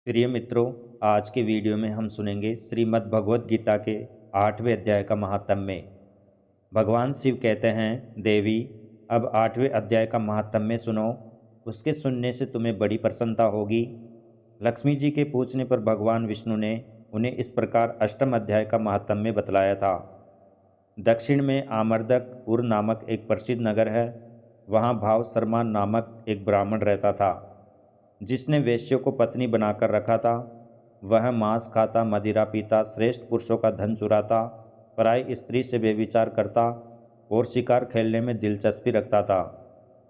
प्रिय मित्रों, आज के वीडियो में हम सुनेंगे श्रीमद् भगवत गीता के 8वें अध्याय का महात्म्य। भगवान शिव कहते हैं, देवी अब 8वें अध्याय का महात्म्य सुनो। उसके सुनने से तुम्हें बड़ी प्रसन्नता होगी। लक्ष्मी जी के पूछने पर भगवान विष्णु ने उन्हें इस प्रकार अष्टम अध्याय का महात्म्य बतलाया था। दक्षिण में आमर्दकपुर नामक एक प्रसिद्ध नगर है। वहाँ भाव शर्मा नामक एक ब्राह्मण रहता था, जिसने वेश्यों को पत्नी बनाकर रखा था। वह मांस खाता, मदिरा पीता, श्रेष्ठ पुरुषों का धन चुराता, पराई स्त्री से व्यभिचार करता और शिकार खेलने में दिलचस्पी रखता था।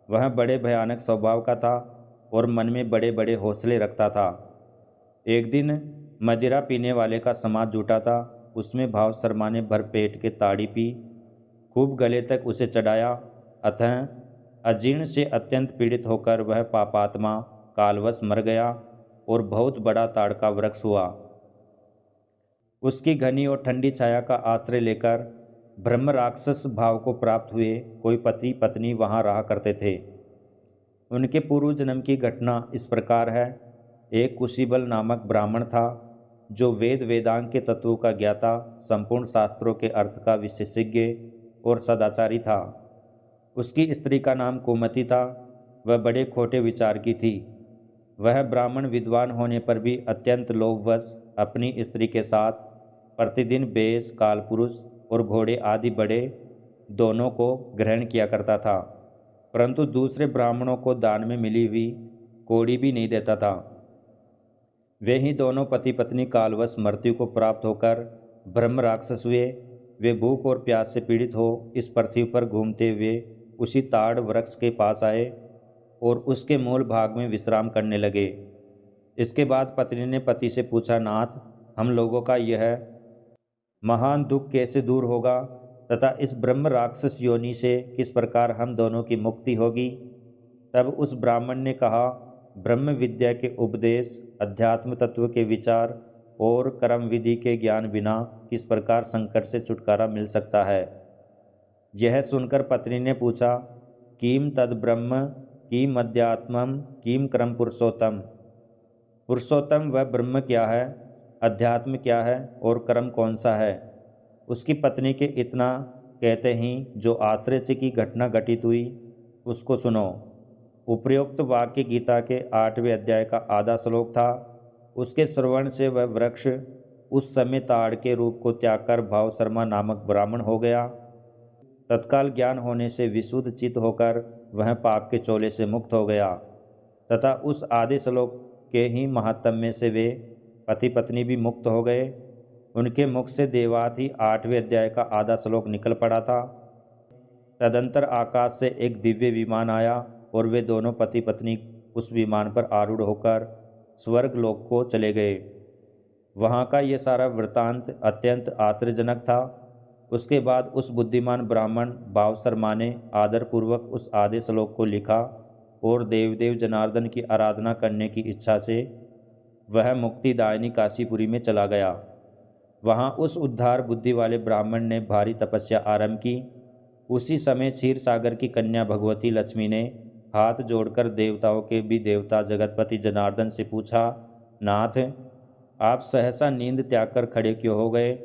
वह बड़े भयानक स्वभाव का था और मन में बड़े बड़े हौसले रखता था। एक दिन मदिरा पीने वाले का समाज जुटा था। उसमें भाव शर्मा ने भर पेट के ताड़ी पी, खूब गले तक उसे चढ़ाया। अतः अजीर्ण से अत्यंत पीड़ित होकर वह पापात्मा कालवश मर गया और बहुत बड़ा ताड़ का वृक्ष हुआ। उसकी घनी और ठंडी छाया का आश्रय लेकर ब्रह्म राक्षस भाव को प्राप्त हुए कोई पति पत्नी वहाँ रहा करते थे। उनके पूर्व जन्म की घटना इस प्रकार है। एक कुशीबल नामक ब्राह्मण था, जो वेद वेदांग के तत्वों का ज्ञाता, संपूर्ण शास्त्रों के अर्थ का विशेषज्ञ और सदाचारी था। उसकी स्त्री का नाम कुमति था। वह बड़े खोटे विचार की थी। वह ब्राह्मण विद्वान होने पर भी अत्यंत लोभवश अपनी स्त्री के साथ प्रतिदिन बेस, कालपुरुष और घोड़े आदि बड़े दोनों को ग्रहण किया करता था, परंतु दूसरे ब्राह्मणों को दान में मिली हुई कौड़ी भी नहीं देता था। वे ही दोनों पति पत्नी कालवश मृत्यु को प्राप्त होकर ब्रह्म राक्षस हुए। वे भूख और प्यास से पीड़ित हो इस पृथ्वी पर घूमते हुए उसी ताड़ वृक्ष के पास आए और उसके मूल भाग में विश्राम करने लगे। इसके बाद पत्नी ने पति से पूछा, नाथ, हम लोगों का यह महान दुख कैसे दूर होगा तथा इस ब्रह्म राक्षस योनि से किस प्रकार हम दोनों की मुक्ति होगी? तब उस ब्राह्मण ने कहा, ब्रह्म विद्या के उपदेश, अध्यात्म तत्व के विचार और कर्म विधि के ज्ञान बिना किस प्रकार संकट से छुटकारा मिल सकता है? यह सुनकर पत्नी ने पूछा, किम तद ब्रह्म, किम अध्यात्मम, किम क्रम पुरुषोत्तम। पुरुषोत्तम वह ब्रह्म क्या है, अध्यात्म क्या है और कर्म कौन सा है? उसकी पत्नी के इतना कहते ही जो आश्चर्य की घटना घटित हुई उसको सुनो। उपर्युक्त वाक्य गीता के 8वें अध्याय का आधा श्लोक था। उसके श्रवण से वह वृक्ष उस समय ताड़ के रूप को त्याग कर भाव शर्मा नामक ब्राह्मण हो गया। तत्काल ज्ञान होने से विशुद्ध चित्त होकर वह पाप के चोले से मुक्त हो गया तथा उस आधे श्लोक के ही महात्म्य से वे पति पत्नी भी मुक्त हो गए। उनके मुख से देवात ही 8वें अध्याय का आधा श्लोक निकल पड़ा था। तदंतर आकाश से एक दिव्य विमान आया और वे दोनों पति पत्नी उस विमान पर आरूढ़ होकर स्वर्ग लोक को चले गए। वहाँ का ये सारा वृतांत अत्यंत आश्चर्यजनक था। उसके बाद उस बुद्धिमान ब्राह्मण भाव शर्मा ने आदरपूर्वक उस आधे श्लोक को लिखा और देवदेव जनार्दन की आराधना करने की इच्छा से वह मुक्तिदायिनी काशीपुरी में चला गया। वहाँ उस उद्धार बुद्धि वाले ब्राह्मण ने भारी तपस्या आरंभ की। उसी समय क्षीर सागर की कन्या भगवती लक्ष्मी ने हाथ जोड़कर देवताओं के भी देवता जगतपति जनार्दन से पूछा, नाथ, आप सहसा नींद त्याग कर खड़े क्यों हो गए?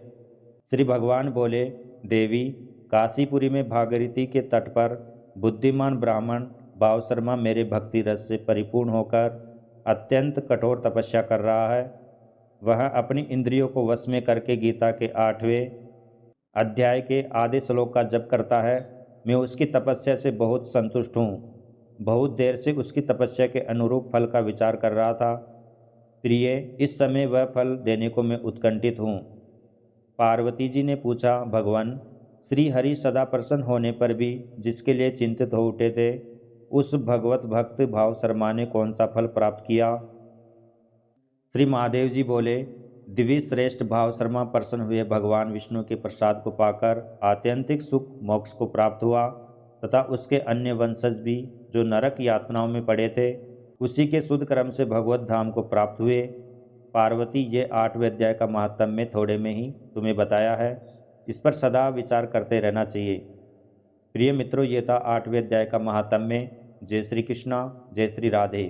श्री भगवान बोले, देवी, काशीपुरी में भागीरथी के तट पर बुद्धिमान ब्राह्मण भाव शर्मा मेरे भक्ति रस से परिपूर्ण होकर अत्यंत कठोर तपस्या कर रहा है। वह अपनी इंद्रियों को वश में करके गीता के 8वें अध्याय के आधे श्लोक का जप करता है। मैं उसकी तपस्या से बहुत संतुष्ट हूँ। बहुत देर से उसकी तपस्या के अनुरूप फल का विचार कर रहा था। प्रिय, इस समय वह फल देने को मैं उत्कंठित हूँ। पार्वती जी ने पूछा, भगवान, श्री हरि सदा प्रसन्न होने पर भी जिसके लिए चिंतित हो उठे थे, उस भगवत भक्त भाव शर्मा ने कौन सा फल प्राप्त किया? श्री महादेव जी बोले, दिव्य श्रेष्ठ भाव शर्मा प्रसन्न हुए भगवान विष्णु के प्रसाद को पाकर आत्यंतिक सुख मोक्ष को प्राप्त हुआ तथा उसके अन्य वंशज भी जो नरक यातनाओं में पड़े थे, उसी के शुद्ध कर्म से भगवत धाम को प्राप्त हुए। पार्वती, ये 8वें अध्याय का महात्म्य थोड़े में ही तुम्हें बताया है। इस पर सदा विचार करते रहना चाहिए। प्रिय मित्रों, ये था 8वें अध्याय का महात्म्य। जय श्री कृष्णा, जय श्री राधे।